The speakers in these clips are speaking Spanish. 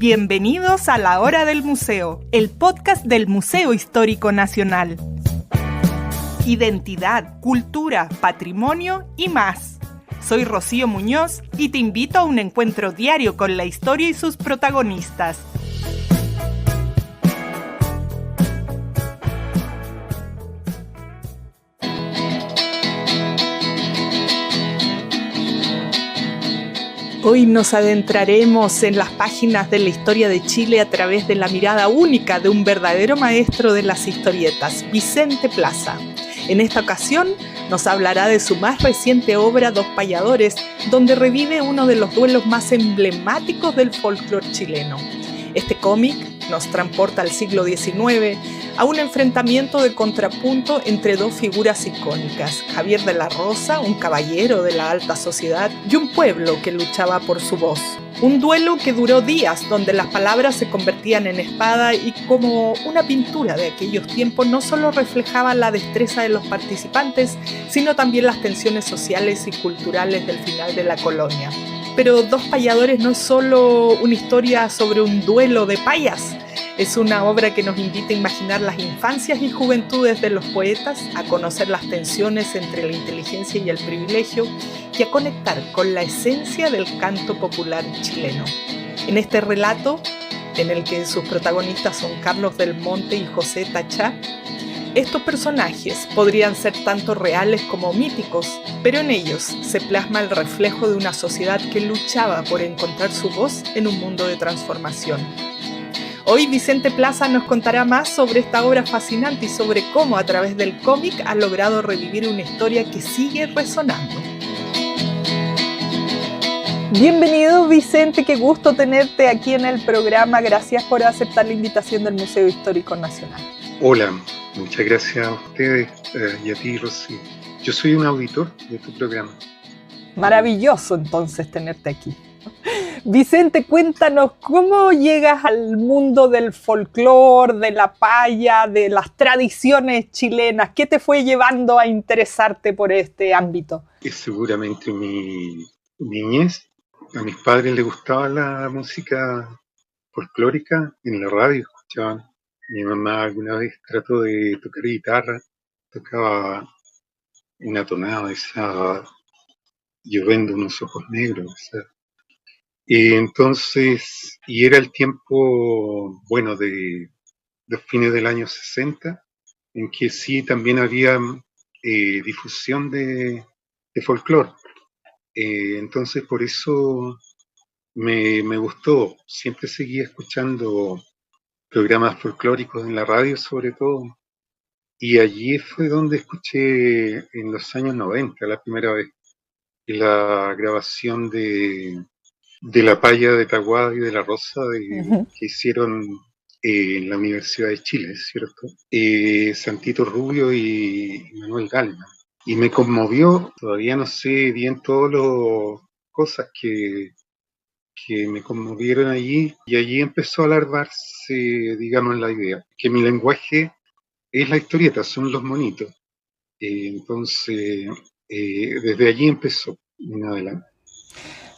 Bienvenidos a La Hora del Museo, el podcast del Museo Histórico Nacional. Identidad, cultura, patrimonio y más. Soy Rocío Muñoz y te invito a un encuentro diario con la historia y sus protagonistas. Hoy nos adentraremos en las páginas de la historia de Chile a través de la mirada única de un verdadero maestro de las historietas, Vicente Plaza. En esta ocasión nos hablará de su más reciente obra, Dos Payadores, donde revive uno de los duelos más emblemáticos del folclore chileno. Este cómic nos transporta al siglo XIX, a un enfrentamiento de contrapunto entre dos figuras icónicas, Javier de la Rosa, un caballero de la alta sociedad, y un pueblo que luchaba por su voz. Un duelo que duró días, donde las palabras se convertían en espada y como una pintura de aquellos tiempos no solo reflejaba la destreza de los participantes, sino también las tensiones sociales y culturales del final de la colonia. Pero Dos Payadores no es solo una historia sobre un duelo de payas. Es una obra que nos invita a imaginar las infancias y juventudes de los poetas, a conocer las tensiones entre la inteligencia y el privilegio y a conectar con la esencia del canto popular chileno. En este relato, en el que sus protagonistas son Carlos del Monte y José Tachá, estos personajes podrían ser tanto reales como míticos, pero en ellos se plasma el reflejo de una sociedad que luchaba por encontrar su voz en un mundo de transformación. Hoy Vicente Plaza nos contará más sobre esta obra fascinante y sobre cómo a través del cómic ha logrado revivir una historia que sigue resonando. Bienvenido Vicente, qué gusto tenerte aquí en el programa. Gracias por aceptar la invitación del Museo Histórico Nacional. Hola, muchas gracias a ustedes y a ti, Rocío. Yo soy un auditor de tu programa. Maravilloso entonces tenerte aquí. Vicente, cuéntanos, ¿cómo llegas al mundo del folclore, de la paya, de las tradiciones chilenas? ¿Qué te fue llevando a interesarte por este ámbito? Es seguramente mi niñez. A mis padres les gustaba la música folclórica en la radio, escuchaban. Mi mamá alguna vez trató de tocar guitarra, tocaba una tonada, esa yo vendo unos ojos negros, esa. Y era el tiempo, bueno, de fines del año 60, en que sí también había difusión de folclore. Entonces por eso me gustó, siempre seguía escuchando programas folclóricos en la radio sobre todo, y allí fue donde escuché en los años 90 la primera vez la grabación de la paya de Tahuada y de la Rosa que hicieron en la Universidad de Chile, ¿cierto? Santito Rubio y Manuel Galma. Y me conmovió, todavía no sé bien todas las cosas que me conmovieron allí, y allí empezó a alargarse, digamos, la idea, que mi lenguaje es la historieta, son los monitos. Desde allí empezó en adelante.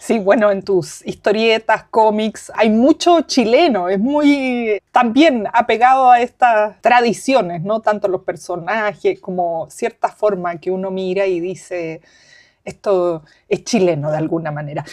Sí, bueno, en tus historietas, cómics, hay mucho chileno, es muy también apegado a estas tradiciones, ¿no? Tanto los personajes como cierta forma que uno mira y dice, esto es chileno de alguna manera.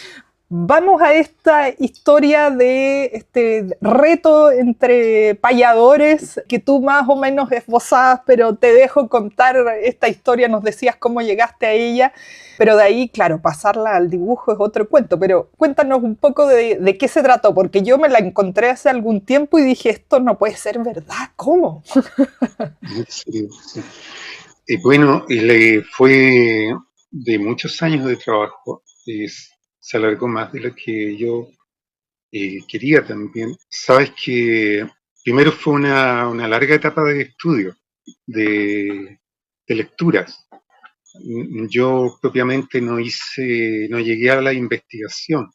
Vamos a esta historia de este reto entre payadores que tú más o menos esbozabas, pero te dejo contar esta historia, nos decías cómo llegaste a ella, pero de ahí, claro, pasarla al dibujo es otro cuento, pero cuéntanos un poco de qué se trató, porque yo me la encontré hace algún tiempo y dije, esto no puede ser verdad, ¿cómo? Sí, sí. Bueno, fue de muchos años de trabajo, se alargó más de lo que yo quería también. Sabes que primero fue una larga etapa de estudio, de lecturas. Yo propiamente no llegué a la investigación,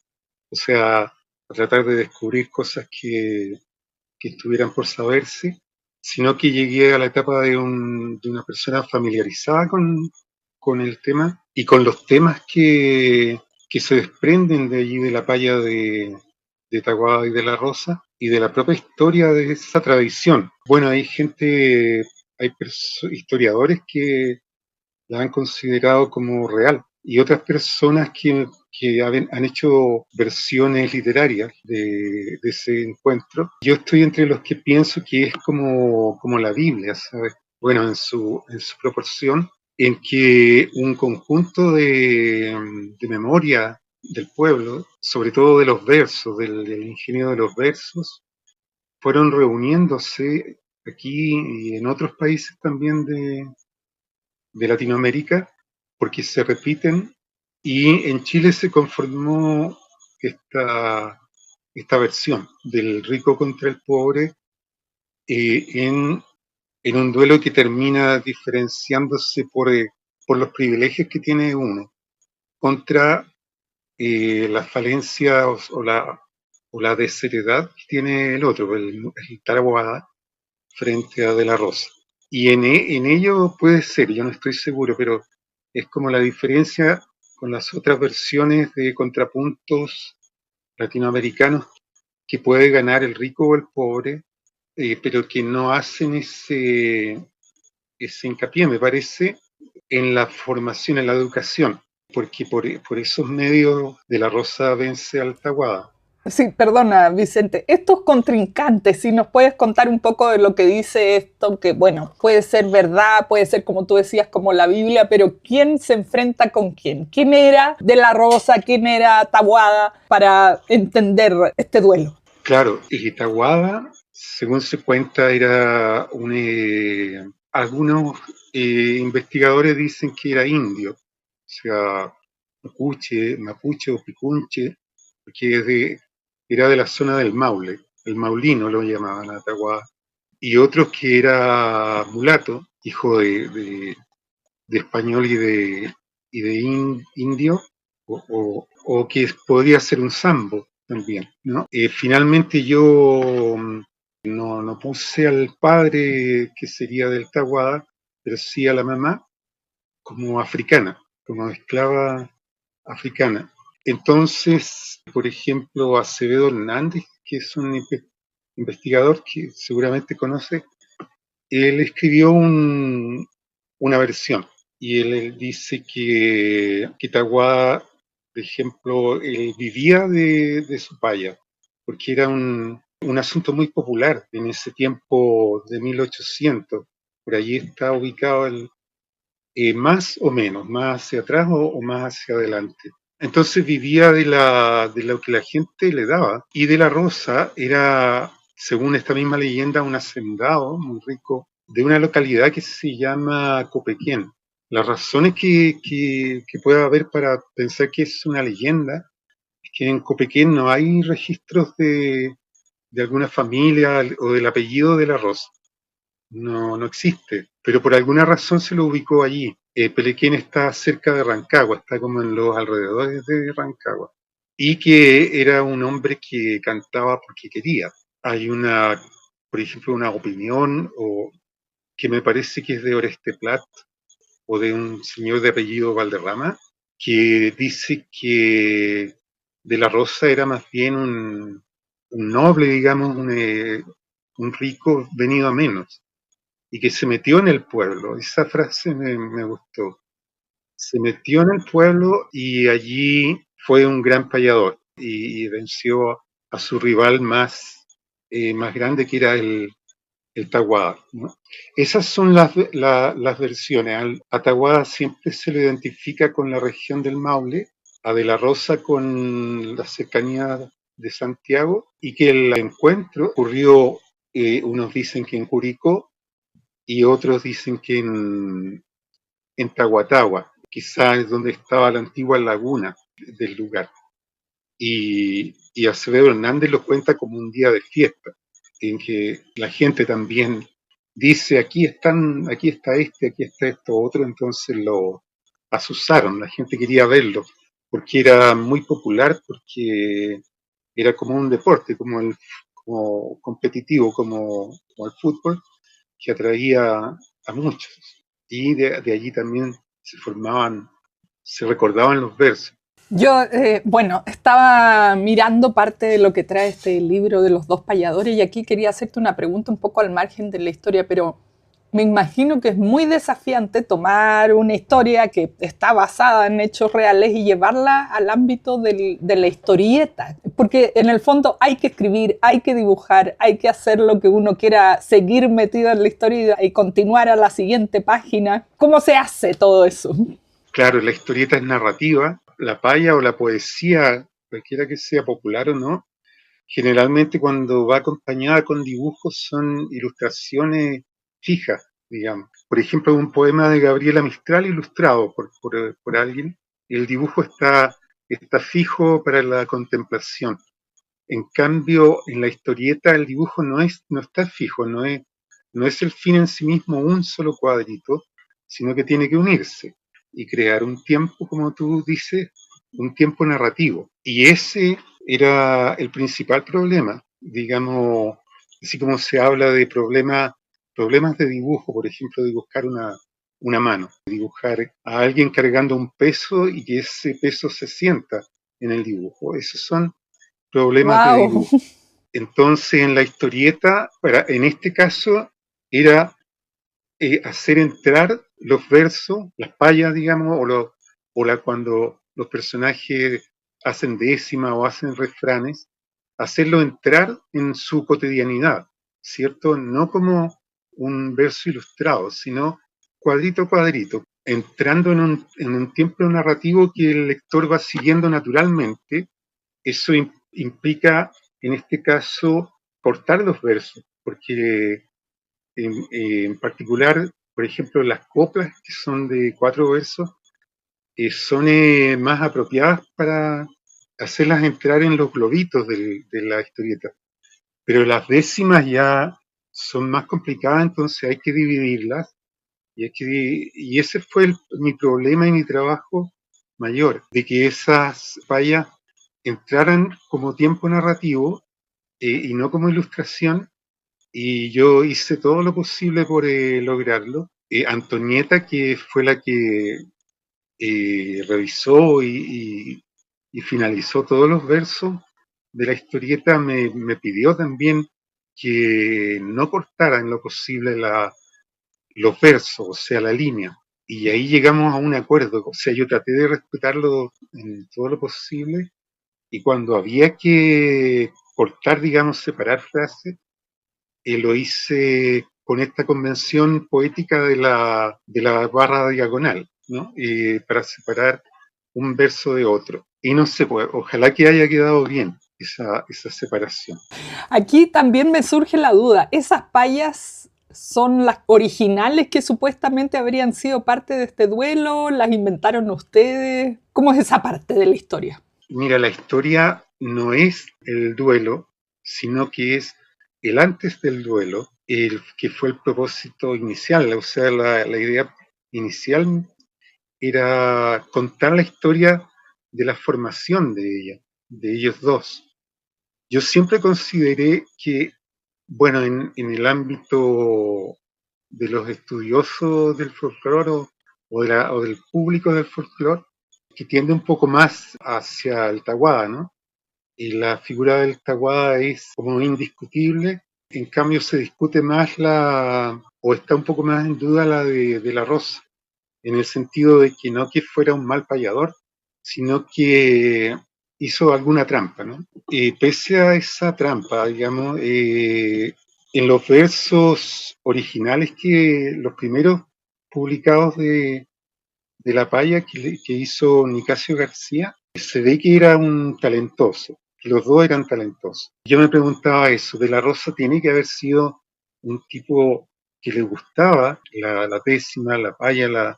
o sea, a tratar de descubrir cosas que estuvieran por saberse, sino que llegué a la etapa de una persona familiarizada con el tema y con los temas que se desprenden de allí de la paya de Taboada y de la Rosa, y de la propia historia de esa tradición. Bueno, hay gente, hay historiadores que la han considerado como real, y otras personas que han hecho versiones literarias de ese encuentro. Yo estoy entre los que pienso que es como la Biblia, ¿sabes? Bueno, en su proporción, en que un conjunto de memoria del pueblo, sobre todo de los versos, del ingenio de los versos, fueron reuniéndose aquí y en otros países también de Latinoamérica, porque se repiten, y en Chile se conformó esta versión del rico contra el pobre, en un duelo que termina diferenciándose por los privilegios que tiene uno contra las falencias o la desheredad que tiene el otro, el Taboada, frente a De la Rosa. Y en ello puede ser, yo no estoy seguro, pero es como la diferencia con las otras versiones de contrapuntos latinoamericanos, que puede ganar el rico o el pobre, pero que no hacen ese hincapié, me parece, en la formación, en la educación, porque por esos medios De la Rosa vence al Taboada. Sí, perdona, Vicente. Estos contrincantes, si nos puedes contar un poco de lo que dice esto, que bueno, puede ser verdad, puede ser como tú decías, como la Biblia, pero ¿quién se enfrenta con quién? ¿Quién era De la Rosa? ¿Quién era Taboada? Para entender este duelo. Claro, y Taboada, según se cuenta, era algunos investigadores dicen que era indio, o sea, mapuche o picunche, porque era de la zona del Maule, el maulino lo llamaban a Taboada, y otros que era mulato, hijo de español y de indio, o que podría ser un sambo también, ¿no? Finalmente yo no puse al padre, que sería del Tahuada, pero sí a la mamá, como africana, como esclava africana. Entonces, por ejemplo, Acevedo Hernández, que es un investigador que seguramente conoce, él escribió una versión, y él dice que Tahuada, por ejemplo, él vivía de su paya, porque era un asunto muy popular en ese tiempo de 1800. Por allí está ubicado más o menos, más hacia atrás o más hacia adelante. Entonces vivía de lo que la gente le daba, y De la Rosa era, según esta misma leyenda, un hacendado muy rico de una localidad que se llama Copequén. Las razones que pueda haber para pensar que es una leyenda es que en Copequén no hay registros de alguna familia o del apellido De la Rosa. No existe, pero por alguna razón se lo ubicó allí. Pelequén está cerca de Rancagua, está como en los alrededores de Rancagua, y que era un hombre que cantaba porque quería. Hay por ejemplo, una opinión que me parece que es de Oreste Plat, o de un señor de apellido Valderrama, que dice que De la Rosa era más bien un noble, digamos, un rico venido a menos, y que se metió en el pueblo. Esa frase me gustó. Se metió en el pueblo y allí fue un gran payador, y venció a su rival más grande, que era el Tahuada, ¿no? Esas son las versiones. A Tahuada siempre se le identifica con la región del Maule, a De la Rosa con la cercanía de Santiago, y que el encuentro ocurrió, unos dicen que en Curicó, y otros dicen que en Tahuatahua, quizás es donde estaba la antigua laguna del lugar. Y Acevedo Hernández lo cuenta como un día de fiesta, en que la gente también dice: aquí está aquí está esto otro. Entonces lo asusaron, la gente quería verlo, porque era muy popular, porque era como un deporte, como competitivo, como el fútbol, que atraía a muchos. Y de allí también se recordaban los versos. Yo, bueno, estaba mirando parte de lo que trae este libro de los dos payadores y aquí quería hacerte una pregunta un poco al margen de la historia, pero me imagino que es muy desafiante tomar una historia que está basada en hechos reales y llevarla al ámbito de la historieta, porque en el fondo hay que escribir, hay que dibujar, hay que hacer lo que uno quiera, seguir metido en la historia y continuar a la siguiente página. ¿Cómo se hace todo eso? Claro, la historieta es narrativa, la paya o la poesía, cualquiera que sea popular o no, generalmente cuando va acompañada con dibujos son ilustraciones fijas, digamos. Por ejemplo, un poema de Gabriela Mistral ilustrado por alguien, y el dibujo está fijo para la contemplación. En cambio, en la historieta el dibujo no está fijo, no es el fin en sí mismo un solo cuadrito, sino que tiene que unirse y crear un tiempo, como tú dices, un tiempo narrativo. Y ese era el principal problema, digamos, así como se habla de problemas de dibujo, por ejemplo, dibujar una mano, dibujar a alguien cargando un peso y que ese peso se sienta en el dibujo. Esos son problemas de ¡Wow! dibujo. Entonces, en la historieta, en este caso, era hacer entrar los versos, las payas, digamos, cuando los personajes hacen décimas o hacen refranes, hacerlo entrar en su cotidianidad, ¿cierto? No como un verso ilustrado, sino cuadrito a cuadrito, entrando en un tiempo narrativo que el lector va siguiendo naturalmente. Eso implica, en este caso, cortar los versos, porque en particular, por ejemplo, las coplas, que son de 4 versos, son más apropiadas para hacerlas entrar en los globitos de la historieta. Pero las décimas ya son más complicadas, entonces hay que dividirlas. Y ese fue mi problema y mi trabajo mayor, de que esas payas entraran como tiempo narrativo y no como ilustración, y yo hice todo lo posible por lograrlo. Antonieta, que fue la que revisó y finalizó todos los versos de la historieta, me pidió también que no cortara en lo posible los versos, o sea, la línea. Y ahí llegamos a un acuerdo, o sea, yo traté de respetarlo en todo lo posible, y cuando había que cortar, digamos, separar frases, lo hice con esta convención poética de la barra diagonal, ¿no? Para separar un verso de otro. Y no sé, pues, ojalá que haya quedado bien esa separación. Aquí también me surge la duda, ¿esas payas son las originales que supuestamente habrían sido parte de este duelo? ¿Las inventaron ustedes? ¿Cómo es esa parte de la historia? Mira, la historia no es el duelo, sino que es el antes del duelo, el que fue el propósito inicial, o sea, la idea inicial era contar la historia de la formación de ellos dos. Yo siempre consideré que, bueno, en el ámbito de los estudiosos del folclore o del público del folclore, que tiende un poco más hacia el taguada, ¿no? Y la figura del taguada es como indiscutible. En cambio, se discute más o está un poco más en duda la de la Rosa, en el sentido de que no que fuera un mal payador, sino que hizo alguna trampa, ¿no? Pese a esa trampa, digamos, en los versos originales, que los primeros publicados de La Paya que hizo Nicasio García, se ve que era un talentoso, que los dos eran talentosos. Yo me preguntaba eso, de la Rosa tiene que haber sido un tipo que le gustaba la décima, la paya,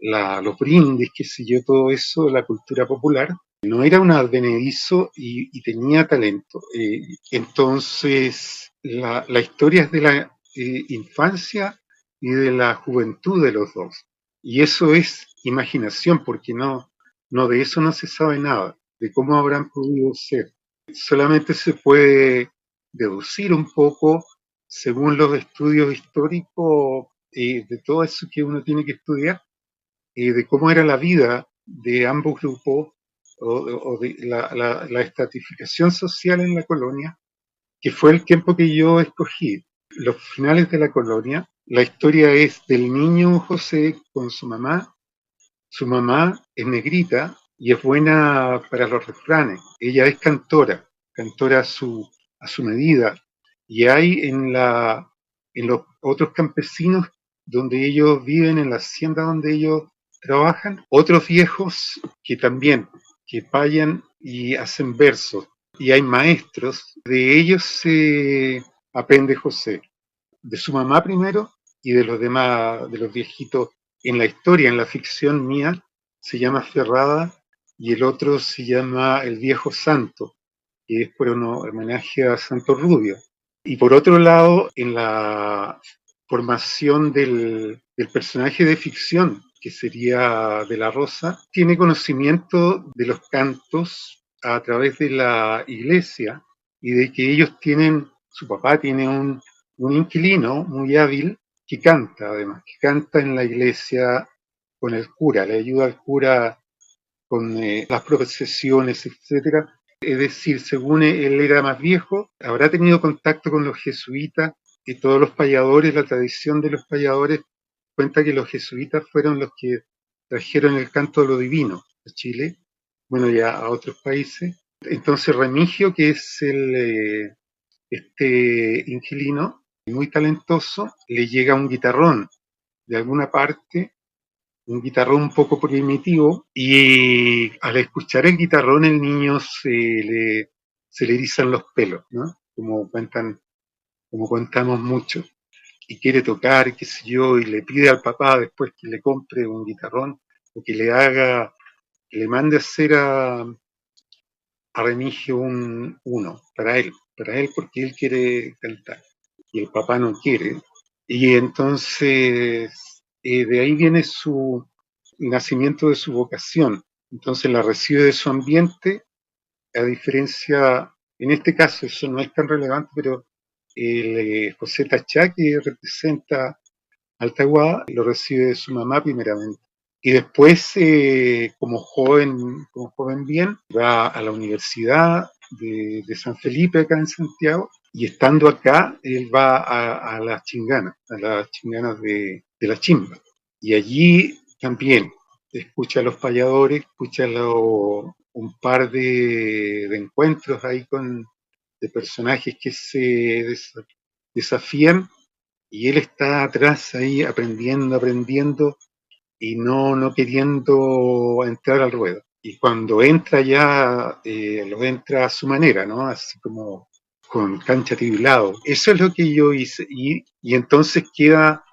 los brindis, qué sé yo, todo eso, la cultura popular. No era un advenedizo y tenía talento. Entonces, la historia es de la infancia y de la juventud de los dos. Y eso es imaginación, porque no de eso no se sabe nada, de cómo habrán podido ser. Solamente se puede deducir un poco según los estudios históricos de todo eso que uno tiene que estudiar, de cómo era la vida de ambos grupos o de la estratificación social en la colonia, que fue el tiempo que yo escogí. Los finales de la colonia, la historia es del niño José con su mamá. Su mamá es negrita y es buena para los refranes. Ella es cantora, cantora a su medida. Y hay en los otros campesinos donde ellos viven, en la hacienda donde ellos trabajan, otros viejos que también, que payan y hacen versos. Y hay maestros, de ellos se aprende José, de su mamá primero y de los demás, de los viejitos. En la historia, en la ficción mía, se llama Ferrada y el otro se llama El Viejo Santo, que es por un homenaje a Santo Rubio. Y por otro lado, en la formación del personaje de ficción, que sería de la Rosa, tiene conocimiento de los cantos a través de la iglesia y de que ellos tienen, su papá tiene un inquilino muy hábil que canta, además, que canta en la iglesia con el cura, le ayuda al cura con las procesiones, etcétera. Es decir, según él era más viejo, habrá tenido contacto con los jesuitas y todos los payadores, la tradición de los payadores cuenta que los jesuitas fueron los que trajeron el canto de lo divino a Chile, bueno, ya a otros países. Entonces Remigio, que es este inquilino, muy talentoso, le llega un guitarrón de alguna parte, un guitarrón un poco primitivo, y al escuchar el guitarrón el niño se le erizan los pelos, ¿no? Como contamos mucho, y quiere tocar, qué sé yo, y le pide al papá después que le compre un guitarrón, o que que le mande a hacer a Remigio uno, para él porque él quiere cantar, y el papá no quiere. Y entonces, de ahí viene su nacimiento de su vocación. Entonces la recibe de su ambiente, a diferencia, en este caso eso no es tan relevante, pero el José Tachá, que representa Altaguá, lo recibe de su mamá primeramente. Y después, como joven bien, va a la Universidad de San Felipe, acá en Santiago, y estando acá, él va a a las chinganas de la chimba. Y allí también escucha a los payadores, un par de encuentros ahí de personajes que se desafían, y él está atrás ahí aprendiendo y no queriendo entrar al ruedo. Y cuando entra ya, lo entra a su manera, ¿no? Así como con cancha tibilado. Eso es lo que yo hice. Y entonces queda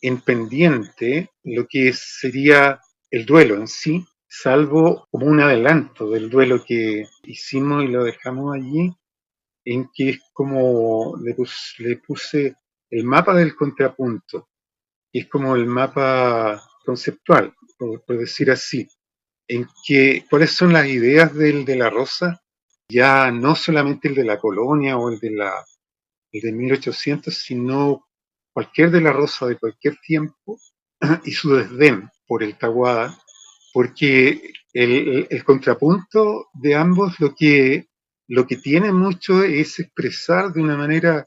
en pendiente lo que sería el duelo en sí, salvo como un adelanto del duelo que hicimos y lo dejamos allí, en que es como le puse el mapa del contrapunto, que es como el mapa conceptual, por decir así, en que cuáles son las ideas de la Rosa, ya no solamente el de la colonia o el de 1800, sino cualquier de la Rosa de cualquier tiempo, y su desdén por el Tahuada, porque el contrapunto de ambos lo que tiene mucho es expresar de una manera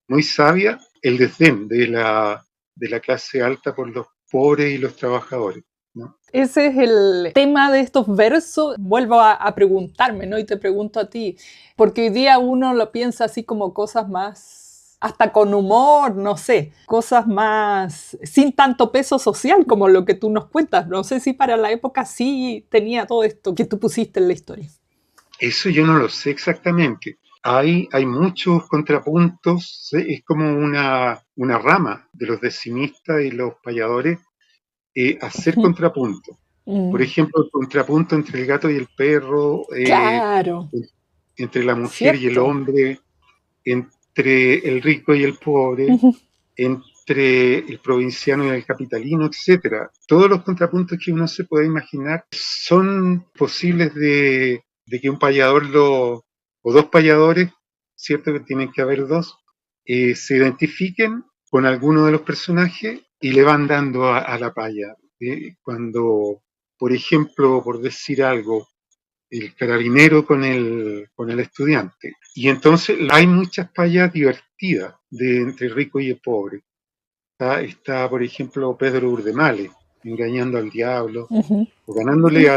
muy sabia el desdén de la clase alta por los pobres y los trabajadores, ¿no? Ese es el tema de estos versos. Vuelvo a preguntarme, ¿no? Y te pregunto a ti, porque hoy día uno lo piensa así como cosas más, hasta con humor, no sé, cosas más sin tanto peso social como lo que tú nos cuentas. No sé si para la época sí tenía todo esto que tú pusiste en la historia. Eso yo no lo sé exactamente. Hay muchos contrapuntos, es como una rama de los decimistas y los payadores, hacer contrapunto. Por Mm, ejemplo, el contrapunto entre el gato y el perro, claro, entre la mujer y el cierto. hombre, entre el rico y el pobre, entre el provinciano y el capitalino, etcétera. Todos los contrapuntos que uno se puede imaginar son posibles de que un payador o dos payadores, cierto que tienen que haber dos, se identifiquen con alguno de los personajes y le van dando a la paya. Cuando, por ejemplo, por decir algo, el carabinero con el estudiante. Y entonces hay muchas payas divertidas de entre rico y pobre. Está, por ejemplo, Pedro Urdemales, engañando al diablo, o ganándole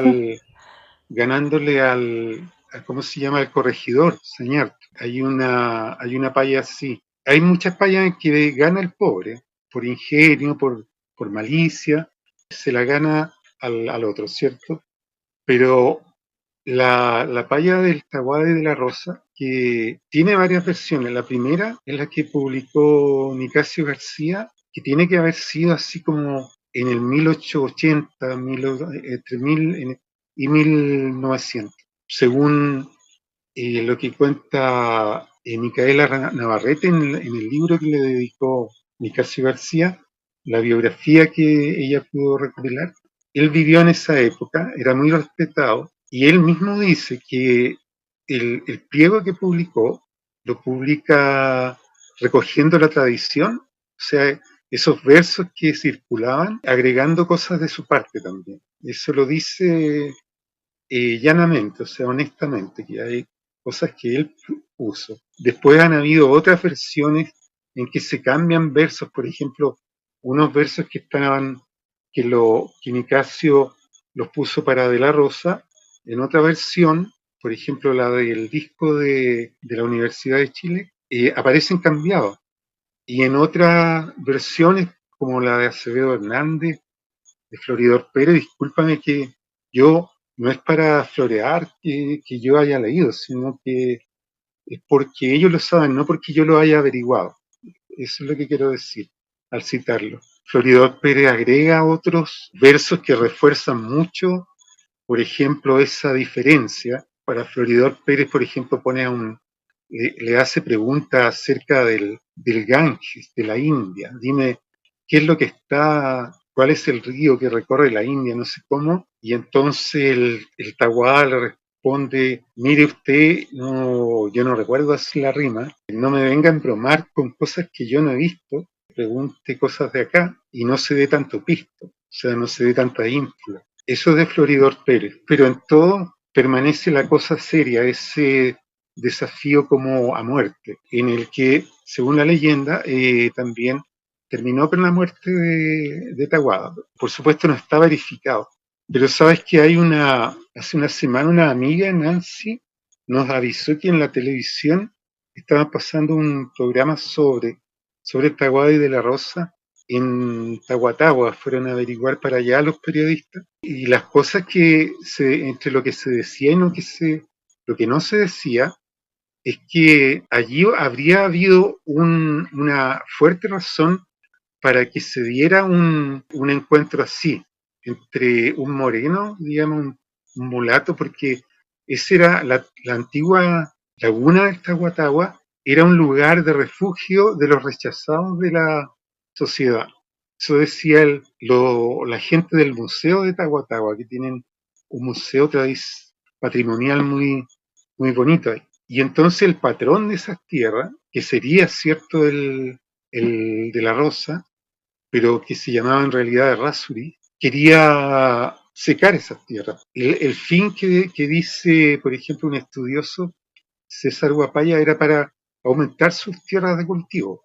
al, ¿cómo se llama? Al corregidor, señor. Hay una paya así. Hay muchas payas en que gana el pobre, por ingenio, por malicia, se la gana al otro, ¿cierto? Pero la paya del Tahuade de la Rosa, que tiene varias versiones. La primera es la que publicó Nicasio García, que tiene que haber sido así como en el 1880, entre 1000 y 1900, según lo que cuenta Micaela Navarrete en el libro que le dedicó Nicasio García, la biografía que ella pudo recopilar. Él vivió en esa época, era muy respetado, y él mismo dice que el pliego que publicó lo publica recogiendo la tradición, o sea, esos versos que circulaban, agregando cosas de su parte también. Eso lo dice llanamente, o sea, honestamente, que hay cosas que él puso. Después han habido otras versiones en que se cambian versos, por ejemplo, unos versos que estaban, que Nicasio los puso para De la Rosa, en otra versión, por ejemplo, la del disco de la Universidad de Chile, aparecen cambiados. Y en otras versiones, como la de Acevedo Hernández, de Floridor Pérez, discúlpame que yo no es para florear que yo haya leído, sino que es porque ellos lo saben, no porque yo lo haya averiguado. Eso es lo que quiero decir al citarlo. Floridor Pérez agrega otros versos que refuerzan mucho, por ejemplo, esa diferencia. Para Floridor Pérez, por ejemplo, le hace preguntas acerca del Ganges, de la India. Dime, ¿qué es lo que cuál es el río que recorre la India? No sé cómo. Y entonces el Tahuá le responde, mire usted, no, yo no recuerdo así la rima, no me venga a embromar con cosas que yo no he visto, pregunte cosas de acá y no se dé tanto pisto, o sea, no se dé tanta ínfula. Eso es de Floridor Pérez, pero en todo permanece la cosa seria, ese desafío como a muerte, en el que, según la leyenda, también terminó con la muerte de Tahuada. Por supuesto no está verificado, pero sabes que hace una semana una amiga, Nancy, nos avisó que en la televisión estaban pasando un programa sobre Tahuada y de la Rosa en Tahuatahua. Fueron a averiguar para allá los periodistas y las cosas entre lo que se decía y lo que no se decía, es que allí habría habido una fuerte razón para que se diera un encuentro así, entre un moreno, digamos, un mulato, porque esa era la antigua laguna de Tahuatahua, era un lugar de refugio de los rechazados de la sociedad. Eso decía la gente del Museo de Tahuatahua, que tienen un museo patrimonial muy bonito ahí. Y entonces el patrón de esas tierras, que sería cierto el de la Rosa, pero que se llamaba en realidad Errázuriz, quería secar esas tierras. El fin que dice, por ejemplo, un estudioso, César Guapaya, era para aumentar sus tierras de cultivo.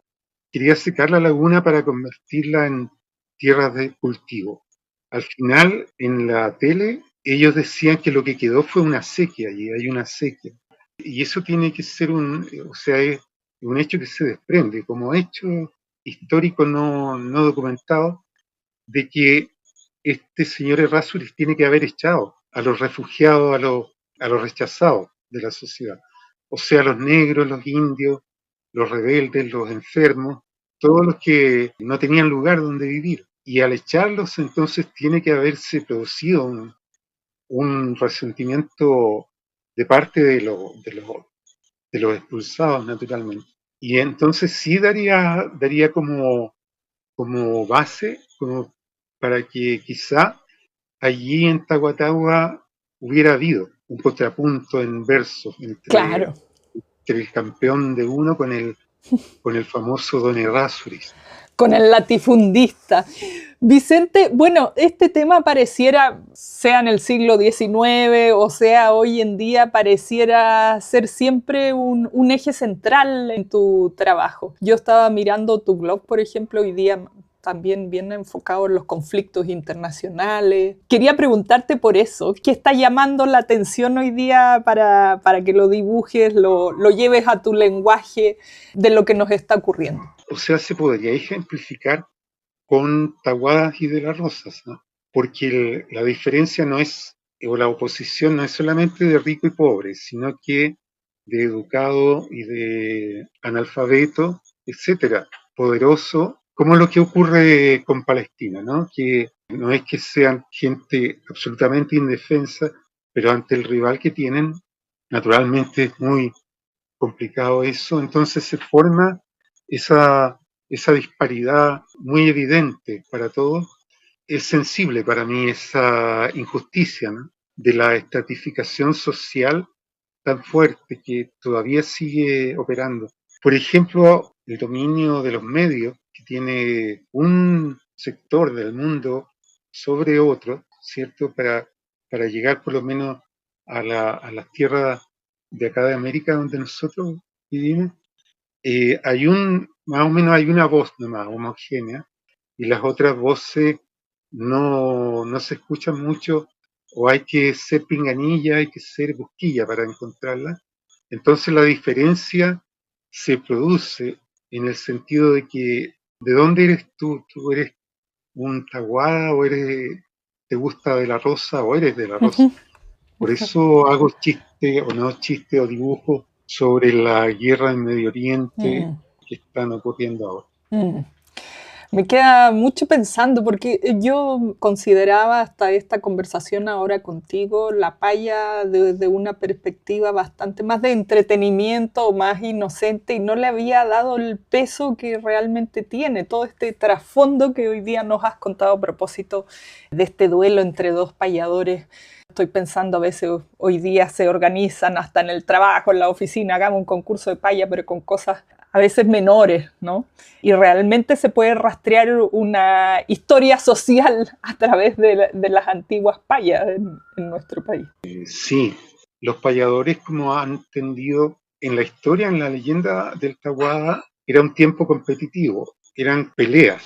Quería secar la laguna para convertirla en tierras de cultivo. Al final, en la tele, ellos decían que lo que quedó fue una sequía, y hay una sequía. Y eso tiene que ser o sea, es un hecho que se desprende como hecho histórico no documentado, de que este señor Errázuriz tiene que haber echado a los refugiados, a los rechazados de la sociedad. O sea, los negros, los indios, los rebeldes, los enfermos, todos los que no tenían lugar donde vivir. Y al echarlos, entonces tiene que haberse producido un resentimiento de parte de los expulsados, naturalmente. Y entonces sí daría como base, como para que quizá allí en Tahuatahua hubiera habido un contrapunto en versos Claro. entre el campeón de uno con el famoso Don Errázuriz. Con el latifundista. Vicente, bueno, este tema pareciera, sea en el siglo XIX o sea hoy en día, pareciera ser siempre un eje central en tu trabajo. Yo estaba mirando tu blog, por ejemplo, hoy día también bien enfocado en los conflictos internacionales. Quería preguntarte por eso, ¿qué está llamando la atención hoy día para que lo dibujes, lo lleves a tu lenguaje de lo que nos está ocurriendo? O sea, se podría ejemplificar con Taguadas y de las Rosas, ¿no? Porque la diferencia no es, o la oposición no es solamente de rico y pobre, sino que de educado y de analfabeto, etcétera, poderoso, como lo que ocurre con Palestina, ¿no? Que no es que sean gente absolutamente indefensa, pero ante el rival que tienen, naturalmente es muy complicado eso, entonces se forma esa, esa disparidad muy evidente para todos. Es sensible para mí esa injusticia, ¿no? De la estratificación social tan fuerte que todavía sigue operando. Por ejemplo, el dominio de los medios que tiene un sector del mundo sobre otro, ¿cierto? Para llegar por lo menos a las tierras de acá de América donde nosotros vivimos, más o menos hay una voz nomás homogénea y las otras voces no se escuchan mucho o hay que ser pinganilla, hay que ser busquilla para encontrarla. Entonces la diferencia se produce en el sentido de que ¿de dónde eres tú? ¿Tú eres un taguada o te gusta de la rosa o eres de la rosa? Por eso hago chiste o no chiste o dibujo sobre la guerra en Medio Oriente que están ocurriendo ahora. Me queda mucho pensando porque yo consideraba hasta esta conversación ahora contigo la paya desde una perspectiva bastante más de entretenimiento, más inocente, y no le había dado el peso que realmente tiene, todo este trasfondo que hoy día nos has contado a propósito de este duelo entre dos payadores. Estoy pensando a veces hoy día se organizan hasta en el trabajo, en la oficina, hagamos un concurso de paya, pero con cosas a veces menores, ¿no? Y realmente se puede rastrear una historia social a través de las antiguas payas en nuestro país. Sí, los payadores, como han tendido en la historia, en la leyenda del Tahuada, era un tiempo competitivo, eran peleas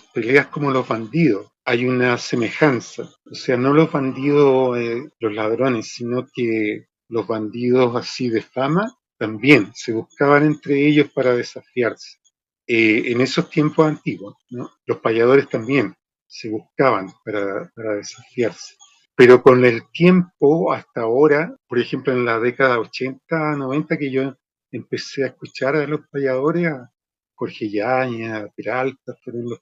como los bandidos. Hay una semejanza, o sea, no los bandidos, los ladrones, sino que los bandidos así de fama también se buscaban entre ellos para desafiarse. En esos tiempos antiguos, ¿no? Los payadores también se buscaban para desafiarse. Pero con el tiempo, hasta ahora, por ejemplo, en la década 80, 90, que yo empecé a escuchar a los payadores, a Jorge Yáñez, a Peralta, fueron los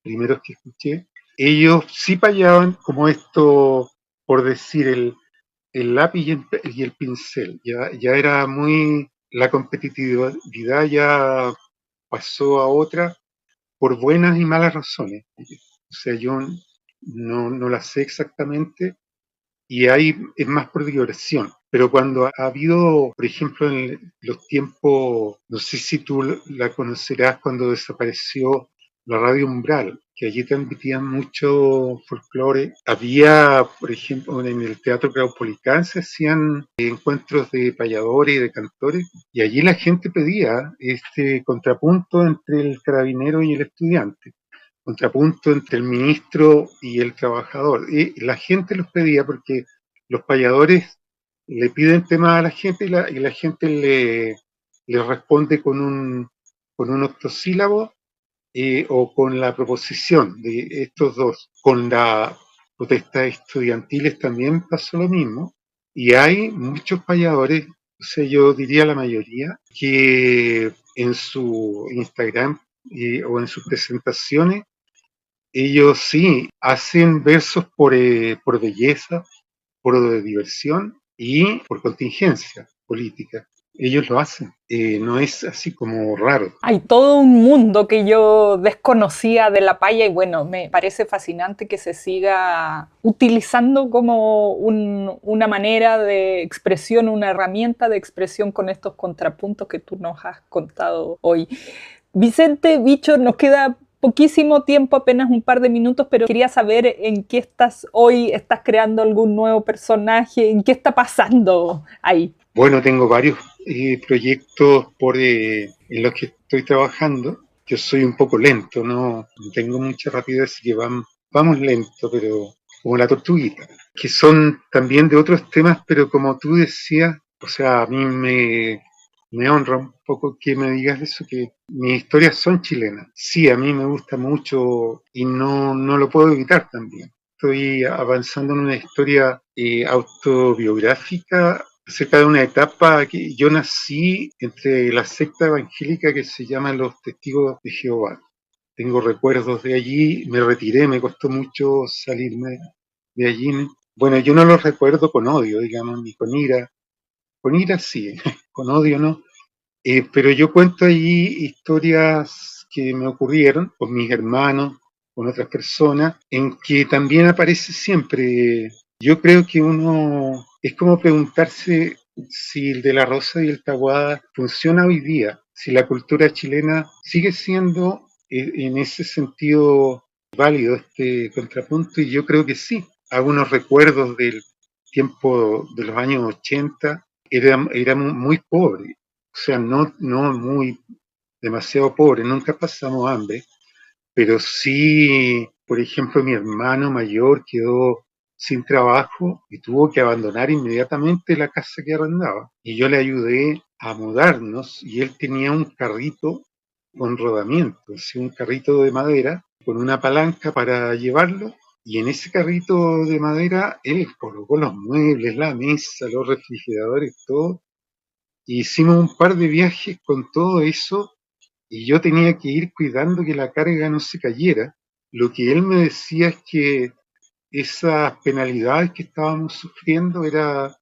primeros que escuché, ellos sí payaban como esto, por decir, el lápiz y el pincel. Ya era muy, la competitividad ya pasó a otra por buenas y malas razones. O sea, yo no la sé exactamente y ahí es más por diversión. Pero cuando ha habido, por ejemplo, en los tiempos, no sé si tú la conocerás, cuando desapareció la Radio Umbral, que allí transmitían mucho folclore. Había, por ejemplo, en el Teatro Caupolicán se hacían encuentros de payadores y de cantores, y allí la gente pedía este contrapunto entre el carabinero y el estudiante, contrapunto entre el ministro y el trabajador. Y la gente los pedía porque los payadores le piden temas a la gente y la gente le responde con un octosílabo o con la proposición de estos dos. Con las protestas estudiantiles también pasó lo mismo. Y hay muchos payadores, o sea, yo diría la mayoría, que en su Instagram o en sus presentaciones ellos sí hacen versos por belleza, por diversión y por contingencia política. Ellos lo hacen, no es así como raro. Hay todo un mundo que yo desconocía de la paya y bueno, me parece fascinante que se siga utilizando como una manera de expresión, una herramienta de expresión con estos contrapuntos que tú nos has contado hoy. Vicente Bicho, nos queda poquísimo tiempo, apenas un par de minutos, pero quería saber en qué estás hoy. ¿Estás creando algún nuevo personaje? ¿En qué está pasando ahí? Bueno, tengo varios proyectos en los que estoy trabajando. Yo soy un poco lento, no tengo mucha rapidez, así que vamos lento, pero como la tortuguita, que son también de otros temas, pero como tú decías, o sea, a mí me honra un poco que me digas eso, que mis historias son chilenas. Sí, a mí me gusta mucho y no lo puedo evitar también. Estoy avanzando en una historia autobiográfica acerca de una etapa que yo nací entre la secta evangélica que se llama Los Testigos de Jehová. Tengo recuerdos de allí, me retiré, me costó mucho salirme de allí. Bueno, yo no los recuerdo con odio, digamos, ni con ira. Con ira sí, con odio no. Pero yo cuento allí historias que me ocurrieron con mis hermanos, con otras personas, en que también aparece siempre. Yo creo que uno es como preguntarse si el de la Rosa y el Taboada funciona hoy día, si la cultura chilena sigue siendo en ese sentido válido este contrapunto, y yo creo que sí. Hago unos recuerdos del tiempo de los años 80, era muy pobre, o sea, no muy demasiado pobre, nunca pasamos hambre, pero sí, por ejemplo, mi hermano mayor quedó sin trabajo y tuvo que abandonar inmediatamente la casa que arrendaba. Y yo le ayudé a mudarnos y él tenía un carrito con rodamiento, así un carrito de madera con una palanca para llevarlo. Y en ese carrito de madera él colocó los muebles, la mesa, los refrigeradores, todo. Y hicimos un par de viajes con todo eso y yo tenía que ir cuidando que la carga no se cayera. Lo que él me decía es que esas penalidades que estábamos sufriendo era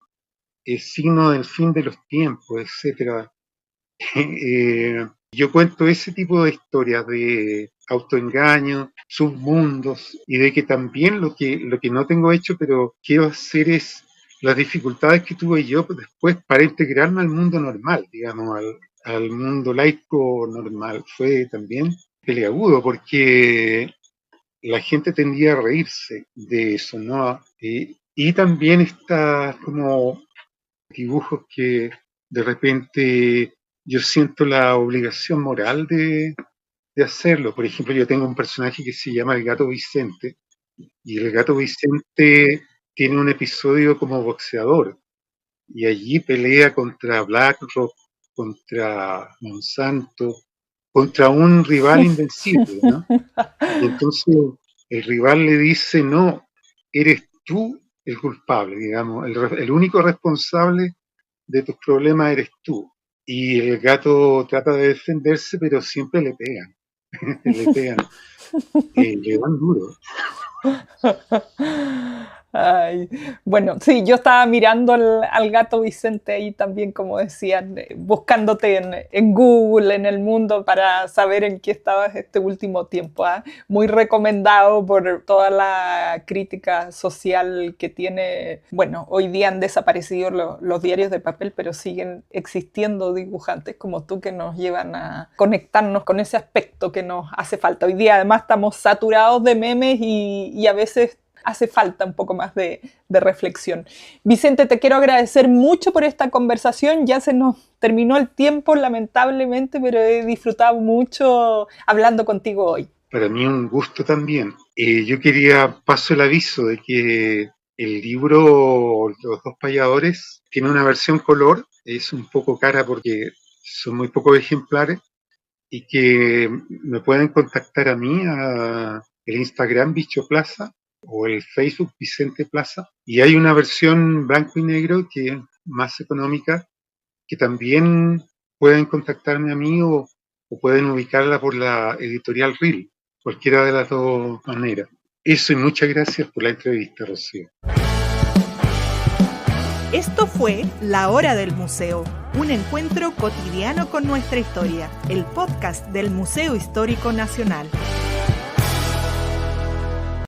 el signo del fin de los tiempos, etcétera. Yo cuento ese tipo de historias de autoengaño, submundos, y de que también lo que no tengo hecho, pero quiero hacer es las dificultades que tuve yo después para integrarme al mundo normal, digamos, al mundo laico normal. Fue también peleagudo porque la gente tendía a reírse de eso, ¿no? Y también está como dibujos que de repente yo siento la obligación moral de hacerlo. Por ejemplo, yo tengo un personaje que se llama el Gato Vicente, y el Gato Vicente tiene un episodio como boxeador, y allí pelea contra BlackRock, contra Monsanto, contra un rival invencible, ¿no? Y entonces el rival le dice, no, eres tú el culpable, digamos, el único responsable de tus problemas eres tú. Y el gato trata de defenderse, pero siempre le pegan, le pegan, le dan duro. Ay, bueno, sí, yo estaba mirando al Gato Vicente ahí también, como decían, buscándote en Google, en el mundo, para saber en qué estabas este último tiempo. ¿Eh? Muy recomendado por toda la crítica social que tiene. Bueno, hoy día han desaparecido los diarios de papel, pero siguen existiendo dibujantes como tú que nos llevan a conectarnos con ese aspecto que nos hace falta. Hoy día además estamos saturados de memes y a veces hace falta un poco más de reflexión. Vicente, te quiero agradecer mucho por esta conversación. Ya se nos terminó el tiempo, lamentablemente, pero he disfrutado mucho hablando contigo hoy. Para mí un gusto también. Yo paso el aviso de que el libro Los dos payadores tiene una versión color, es un poco cara porque son muy pocos ejemplares, y que me pueden contactar a mí, a el Instagram Bicho Plaza, o el Facebook Vicente Plaza, y hay una versión blanco y negro que es más económica, que también pueden contactarme a mí o pueden ubicarla por la editorial RIL, cualquiera de las dos maneras. Eso, y muchas gracias por la entrevista, Rocío. Esto fue La Hora del Museo, un encuentro cotidiano con nuestra historia, el podcast del Museo Histórico Nacional.